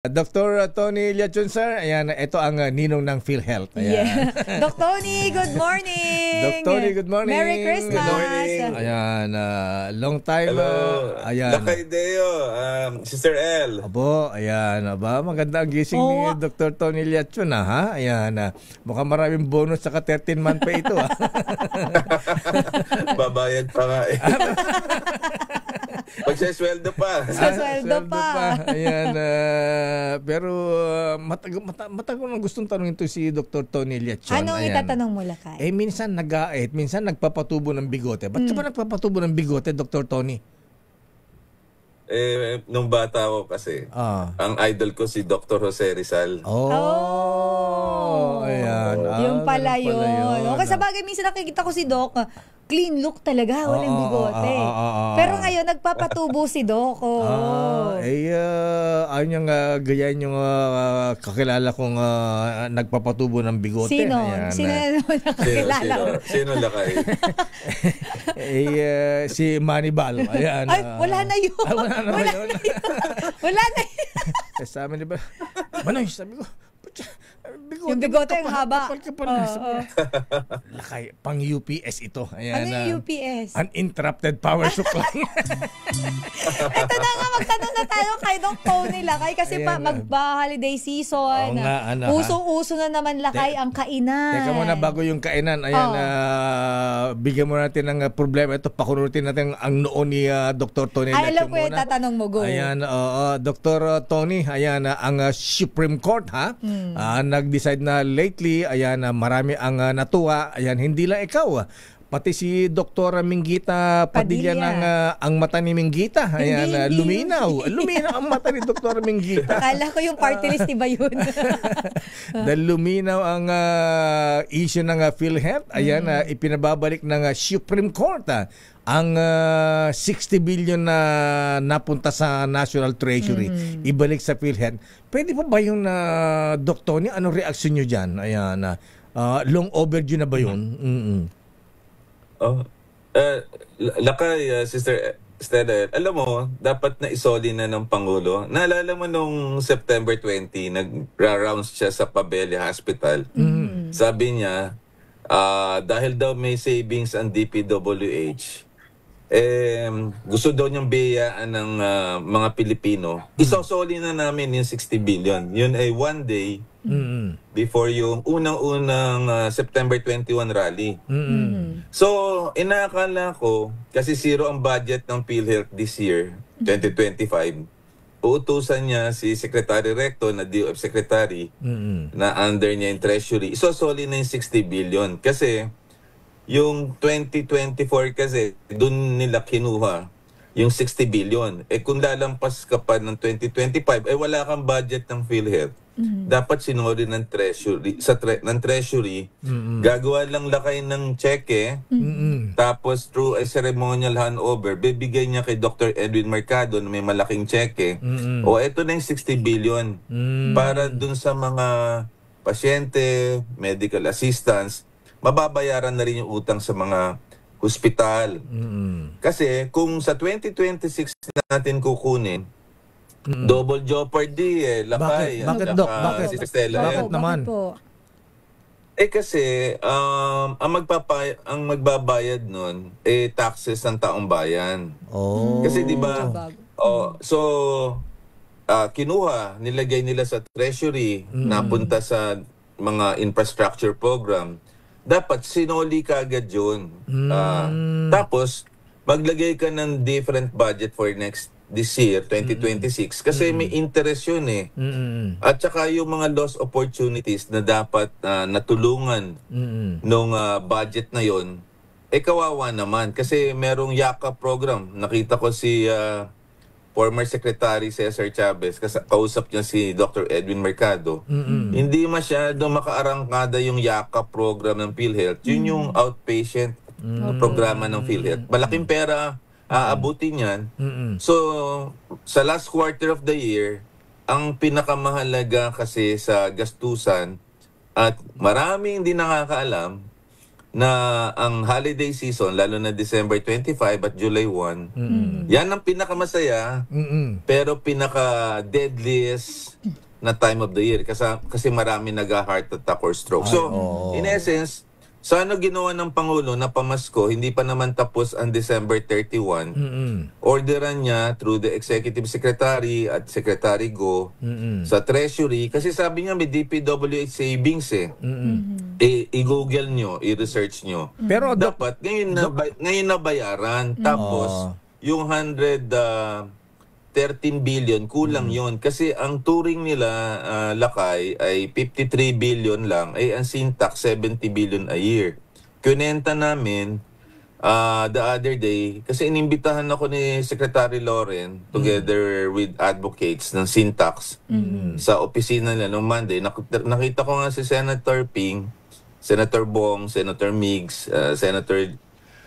Dr. Tony Liachon, sir. Ayan, ito ang ninong ng PhilHealth. Ayan. Yeah. Dr. Tony, good morning. Dr. Tony, good morning. Merry Christmas. Good morning. Ayan, long time. Hello. Ayan. Lakay Deo, Sister L. Abo, ayan. Aba, maganda ang gising ni Dr. Tony Liachon, ha? Ayan, mukhang maraming bonus saka 13-month pa ito, ha? Babayad pa nga eh. Pagsasweldo pa. Sweldo pa. Ayan, pero matagal nang gustong tanongin to si Dr. Tony Liachon. Anong itatanong mo, Lakay? Minsan nag-aait, minsan nagpapatubo ng bigote. Ba't ka ba nagpapatubo ng bigote, Dr. Tony? Nung bata ako kasi, ang idol ko si Dr. Jose Rizal. Ayan. Yung pala yun. O, kasi bagay, minsan nakikita ko si Doc, clean look talaga, walang bigote. Pero ngayon, nagpapatubo si Doc. Ayaw niyang gayahin yung kakilala kong nagpapatubo ng bigote. Sino? Ayan, Sino nakakilala ko? Sino Lakay? si Manny Bal. Ayan. Ay, wala na yun. Wala na yun. Wala na yun. Sa amin, diba? Manoy, sabi ko, yung bigote ang haba. Lakay, pang UPS ito. Ayan, ano yung UPS? Uninterrupted power supply. Ito na nga, magtanong na tayo kay Doc Tony, Lakay, kasi magba-holiday season. Uso-uso na naman, Lakay, ang kainan. Teka muna, bago yung kainan, ayan, bigyan mo natin ng problema. Ito, pakunutin natin ang noon ni Dr. Tony. Ay, alam ko yung tatanong mo, go. Ayan, Dr. Tony, ayan, ang Supreme Court, nag-decide na lately, ayan, marami ang natuwa. Ayan, hindi lang ikaw, pati si Dr. Minggita Padilla ng ang mata ni Minggita. Ayan, luminaw. Luminaw ang mata ni Dr. Minggita. Akala ko yung party list, iba yun. Dahil luminaw ang issue ng PhilHealth. Ayan, ipinababalik ng Supreme Court ang 60 billion na napunta sa National Treasury, ibalik sa PhilHealth. Pwede pa ba yung Dr. Tony? Anong reaksyon nyo dyan? Ayan, long overdue na ba yun? Lakay, Sister Stella, alam mo, dapat na isoli na ng Pangulo. Naalala mo nung September 20, nag-rounds siya sa Pabella Hospital. Sabi niya, dahil daw may savings ang DPWH, gusto daw niyang biyayaan ng mga Pilipino. Isosoli na namin yung 60 billion. Yun ay one day before yung unang-unang September 21 rally. So, inaakala ko, kasi zero ang budget ng PhilHealth this year, 2025, uutusan niya si Secretary Recto na DOF Secretary na under niya yung Treasury. Isosoli na yung 60 billion. Kasi, yung 2024 kasi, dun nila kinuha yung 60 billion. Kung lalampas ka pa ng 2025, wala kang budget ng PhilHealth. Dapat sinuri ng Treasury, ng Treasury, gagawa lang Lakay ng cheque, tapos through a ceremonial handover, bibigay niya kay Dr. Edwin Mercado na may malaking cheque. Eto na yung 60 billion para dun sa mga pasyente, medical assistance, mababayaran na rin yung utang sa mga hospital. Kasi kung sa 2026 natin kukunin, double jeopardy Lakay. Bakit, Doc? Bakit? Bakit naman? Kasi ang magbabayad nun taxes ng taong bayan. Kasi 'di ba? Kinuha, nilagay nila sa treasury, napunta sa mga infrastructure program. Dapat sinoli ka agad yun. Tapos maglagay ka ng different budget for this year, 2026, kasi may interest yun At saka yung mga lost opportunities na dapat natulungan nung budget na yun, kawawa naman. Kasi merong YAKA program. Nakita ko si former Secretary Cesar Chavez, kausap niya si Dr. Edwin Mercado. Hindi masyado makaarangkada yung YAKA program ng PhilHealth. Yun yung outpatient programa ng PhilHealth. Malaking pera aabutin yan. So, sa last quarter of the year, ang pinakamahalaga kasi sa gastusan, at maraming hindi nakakaalam, na ang holiday season, lalo na December 25 at July 1, yan ang pinakamasaya, pero pinaka-deadliest na time of the year. Kasi marami nag-heart attack or stroke. So, in essence, sana ginawa ng Pangulo na pamasko, hindi pa naman tapos ang December 31, orderan niya through the Executive Secretary at Secretary Go sa Treasury. Kasi sabi niya may DPWH savings I-google nyo, i-research nyo. Pero dapat ngayon na bayaran. Tapos, yung 13 billion, kulang yon kasi ang touring nila, Lakay, ay 53 billion lang, ay ang Syntax 70 billion a year. Kunenta namin the other day, kasi inimbitahan ako ni Secretary Loren together with advocates ng Syntax sa opisina nila noong Monday. Nakita ko nga si Senator Ping, Senator Bong, Senator Migs, Senator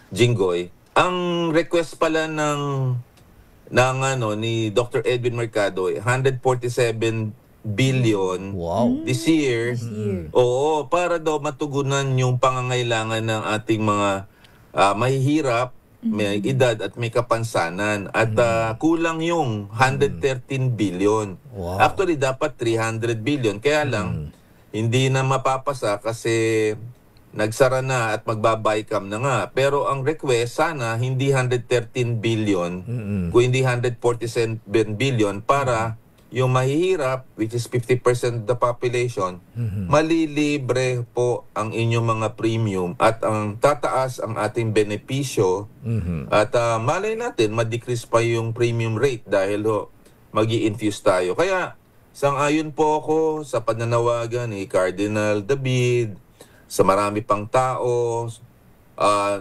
Jinggoy. Ang request pala ni Dr. Edwin Mercado, 147 billion this year. Oo, para daw matugunan yung pangangailangan ng ating mga mahihirap, may edad at may kapansanan. At kulang yung 113 billion. Actually, dapat 300 billion. Kaya lang, hindi na mapapasa kasi nagsara na at magbabaycam na nga. Pero ang request, sana hindi 113 billion, kundi 147 billion para yung mahihirap, which is 50% of the population, malilibre po ang inyong mga premium at ang tataas ang ating benepisyo at malay natin, ma-decrease pa yung premium rate dahil magi-infuse tayo. Kaya, sang-ayon po ako sa pananawagan ni Cardinal David, sa marami pang tao,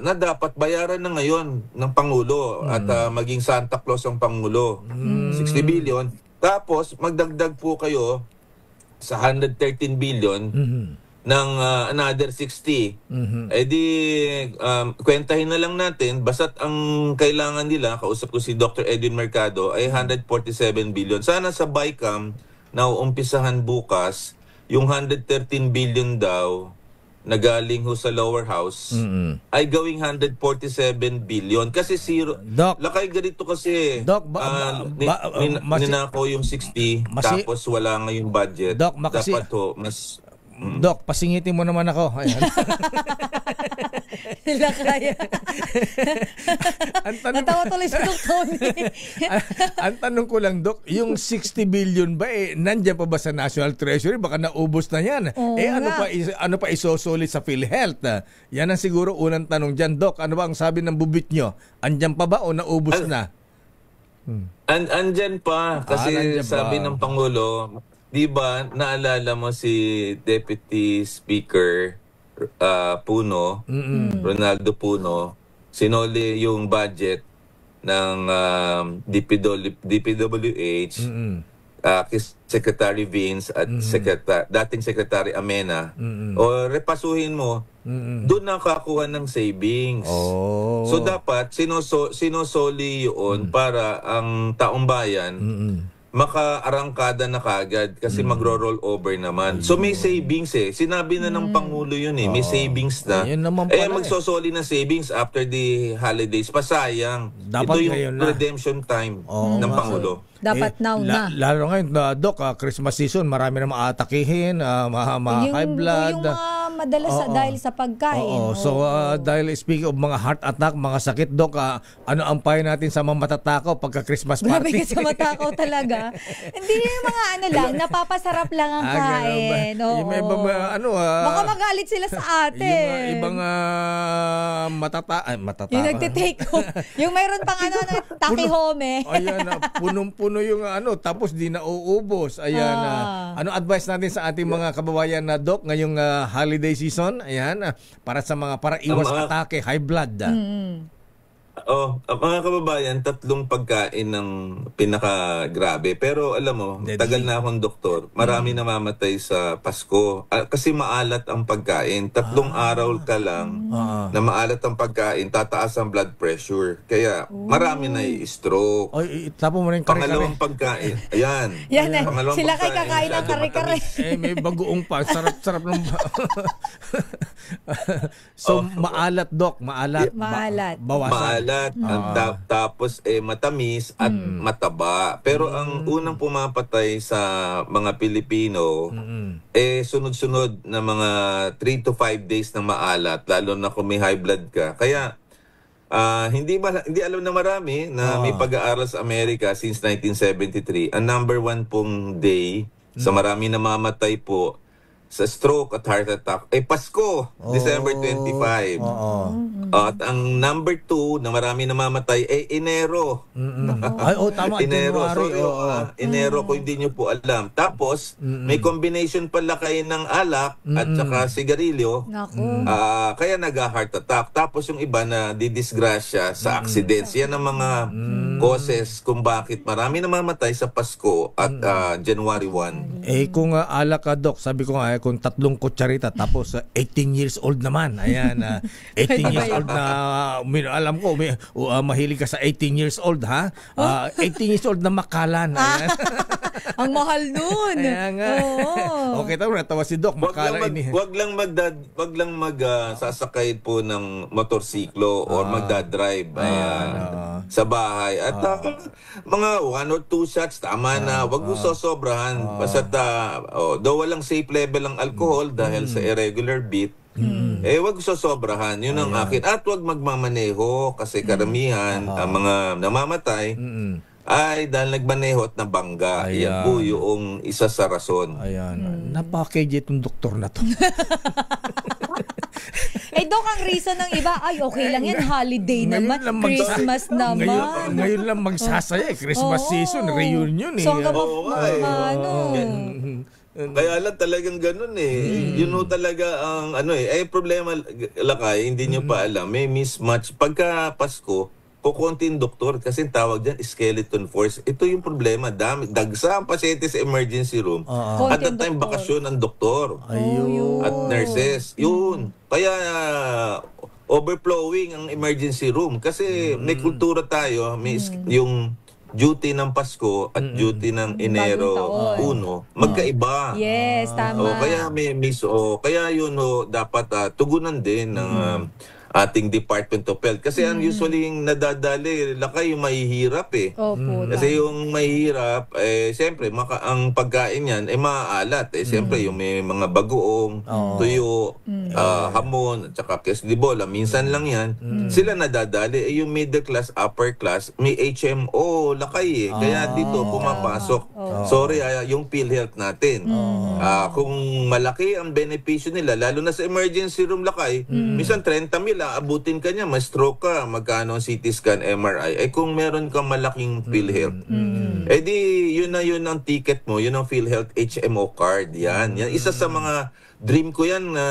na dapat bayaran na ngayon ng Pangulo at maging Santa Claus ang Pangulo. 60 billion. Tapos, magdagdag po kayo sa 113 billion ng another 60. Eh di, kwentahin na lang natin, basta't ang kailangan nila, kausap ko si Dr. Edwin Mercado, ay 147 billion. Sana sa BICAM, na uumpisahan bukas, yung 113 billion daw, na galing sa lower house, ay gawing 147 billion. Kasi zero. Doc, Lakay ganito kasi, Doc, ninako yung 60, tapos wala ngayong budget. Doc, dapat mas... Doc, pasingitin mo naman ako. Ayan. Lakay. Natawa tuloy si Doc Tony. Ang tanong ko lang, Doc, yung 60 billion ba, nandiyan pa ba sa National Treasury? Baka naubos na yan. Ano pa isosulit sa PhilHealth? Yan ang siguro unang tanong dyan, Doc. Ano ba ang sabi ng bubit nyo? Andyan pa ba o naubos na? Andyan pa. Kasi sabi ng Pangulo, di ba, naalala mo si Deputy Speaker Puno, Ronaldo Puno, sinoli yung budget ng DPWH, Secretary Vince at dating Secretary Amena. O repasuhin mo, doon nakakuha ng savings. So dapat sinosoli yun para ang taong bayan maka-arangkada na kagad kasi magro-roll over naman. So may savings Sinabi na ng Pangulo yun may savings na. Magsosoli na savings after the holidays. Pasayang. Ito yung redemption time ng Pangulo. Dapat now na. Lalo ngayon, Doc, Christmas season, marami na maatakihin, high blood. Yung madalas dahil sa pagkain. So, dahil speaking of mga heart attack, mga sakit, Doc, ano ang payo natin sa mga matatakaw pagka Christmas party? Grabe ka sa matakaw talaga. Hindi yung mga napapasarap lang ang kain. Yung ibang baka magalit sila sa atin. Yung ibang matatakaw. Yung nagtitake home. Yung mayroon pang takihome. Ayan, punong-puno yung tapos di na uubos. Ayan, ano advice natin sa ating mga kababayan na Doc ngayong holiday season? Ayan, para iwas atake, high blood. Mga kababayan, 3 pagkain ng pinakagrabe. Pero alam mo, tagal na akong doktor. Marami namamatay sa Pasko. Kasi maalat ang pagkain. 3 araw ka lang na maalat ang pagkain, tataas ang blood pressure. Kaya marami na i-stroke. Tapo mo rin kare-kare. Pangalawang pagkain. Ayan. Sila kay kakain ng kare-kare. May bagoong pa. Sarap-sarap ng... So, maalat, Doc. Maalat. Bawasan. Maalat. Tapos matamis at mataba. Pero ang unang pumapatay sa mga Pilipino, sunod-sunod na mga 3 to 5 days na maalat, lalo na kung may high blood ka. Kaya, hindi alam na marami na may pag-aaral sa Amerika since 1973. Ang number 1 pong day sa marami namamatay po sa stroke at heart attack ay Pasko, December 25. At ang number 2 na marami namamatay ay Enero. Ay, tama. Enero. Sorry, Enero kung hindi nyo po alam. Tapos, may combination pala kayo ng alak at saka sigarilyo. Kaya nag-heart attack. Tapos yung iba na didisgrasya sa accidents. Yan ang mga causes kung bakit marami namamatay sa Pasko at January 1. Kung alak ka, Doc, sabi ko nga, kung 3 kutsarita tapos 18 years old naman. Ayan, 18 years old na alam ko mahilig ka sa 18 years old, ha? 18 years old na makalan. Ayan. Ang mahal nun. Ayan nga. Okay, natawa si Doc. Wag lang sasakay po ng motorsiklo or magdadrive sa bahay. At mga 1 or 2 shots, tama na. Wag mo sosobrahan. Basta daw walang safe level ng alcohol dahil sa irregular beat, wag sosobrahan. Yun ang akin. At wag magmamaneho kasi karamihan ang mga namamatay ay dahil nagmaneho at nabangga. Yan po yung isa sa rason. Ayan. Napakagay itong doktor na to. Dok, ang reason ng iba, ay okay lang yan, holiday naman, Christmas naman. Ngayon lang magsasaya, Christmas season, reunion So, kaya lang talagang ganun Yun talaga ang problema lakay, hindi nyo pa alam, may mismatch. Pagka Pasko, kukunting doktor kasi tawag dyan skeleton force. Ito yung problema, dagsa ang pasyente sa emergency room. At that time, bakasyon ang doktor at nurses. Yun. Kaya overflowing ang emergency room kasi may kultura tayo, may yung duty ng Pasko at duty ng Enero 1 magkaiba. Yes, tama. Kaya kaya yun dapat tugunan din ng ating Department of Health. Kasi ang usually yung nadadali, lakay yung mahihirap Kasi yung mahihirap, siyempre, ang pagkain yan, maaalat. Siyempre, yung may mga bagoong, tuyo, hamon, at saka queslibola, minsan lang yan. Sila nadadali. Yung middle class, upper class, may HMO, lakay Kaya dito, pumapasok. Sorry, yung PhilHealth natin. Kung malaki ang benepisyo nila, lalo na sa emergency room, lakay, minsan 30,000 abutin ka niya, may stroke ka, magkano CT scan, MRI. Kung meron kang malaking PhilHealth, di yun ang ticket mo, yun ang PhilHealth HMO card. Yan. Isa sa mga dream ko yan na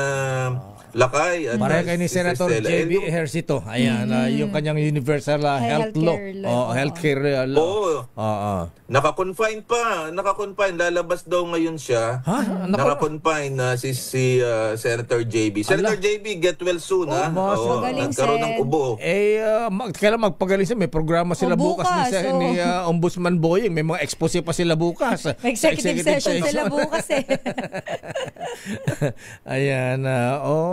lakay. Pareho kay ni Senator J.B. Ejercito. Ayan, yung kanyang universal health law. Healthcare law. Naka-confine pa. Lalabas daw ngayon siya. Naka-confine na si Senator J.B. Senator J.B., get well soon, nagkaroon ng ubo. Kailan magpagaling siya? May programa sila bukas ni Ombudsman Boying. May mga expose pa sila bukas. Executive session sila bukas Ayan.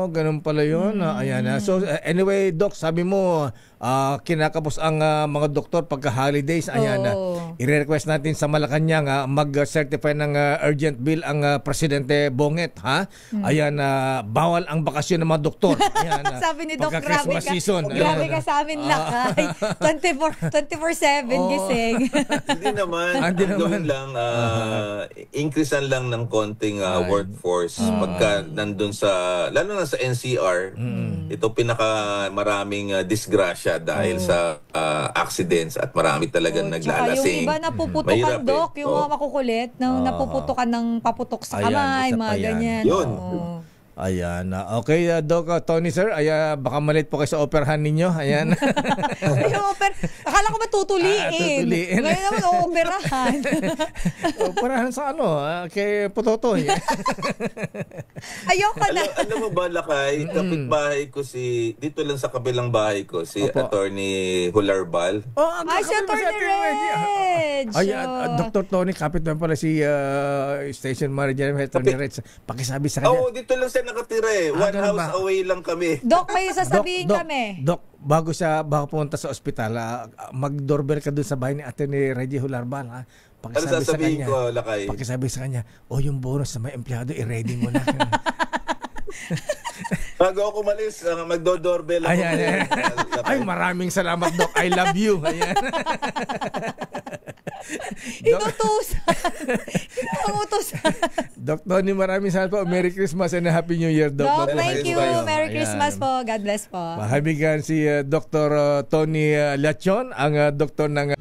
Ganun pala yun. Ayan. So, anyway, Doc, sabi mo, kinakapos ang mga doktor pagka holidays. Ayan. I-request natin sa Malacanang mag-certify ng urgent bill ang Presidente Bonget. Ayan. Bawal ang bakasyon ng mga doktor. Ayan. Sabi ni Doc, grabe ka sa amin lakay. 24/7 gising. Hindi naman. Gawin lang, increasean lang ng konting workforce. Pagka nandun lalo na sa NCR, ito pinaka-maraming disgrasya dahil sa accidents at marami talagang naglalasing. Yung iba napuputukan, Doc, yung mga makukulit, napuputukan ng paputok sa kamay, mga ganyan. Yun. Ayan. Okay, Doc, Tony, sir. Baka malit po kayo sa operahan ninyo. Ayan. Akala ko ba tutuliin? Ngayon naman, operahan. Operahan sa kay Pototoy. Ayoko na. Alam mo ba, lakay, kapitbahay ko dito lang sa kabilang bahay ko, si Attorney Hularbal. Si Attorney Reg. Dr. Tony, kapit naman pala si Station Manager, Attorney Reg. Pakisabi sa kanya. Dito lang sa nakatira eh. One ganun house ba? away lang kami. Doc, may sasabihin kami. Doc, bago pumunta sa ospital, mag-doorbell ka dun sa bahay ni Ate ni Reggie Hularban. Ano sasabihin ko, Lakay? Pakisabi sa kanya, yung bonus na may empleyado, i-ready mo na. Bago ako malis, magdo-doorbell ako. Ayan. Ay, maraming salamat, Doc. I love you. Ayan. Inutusan. Inutusan. Doc Tony, maraming salamat po. Merry Christmas and Happy New Year, Doc. Doc, thank you. Merry Christmas po. God bless po. Mahabigan si Dr. Tony Lachon, ang doktor ng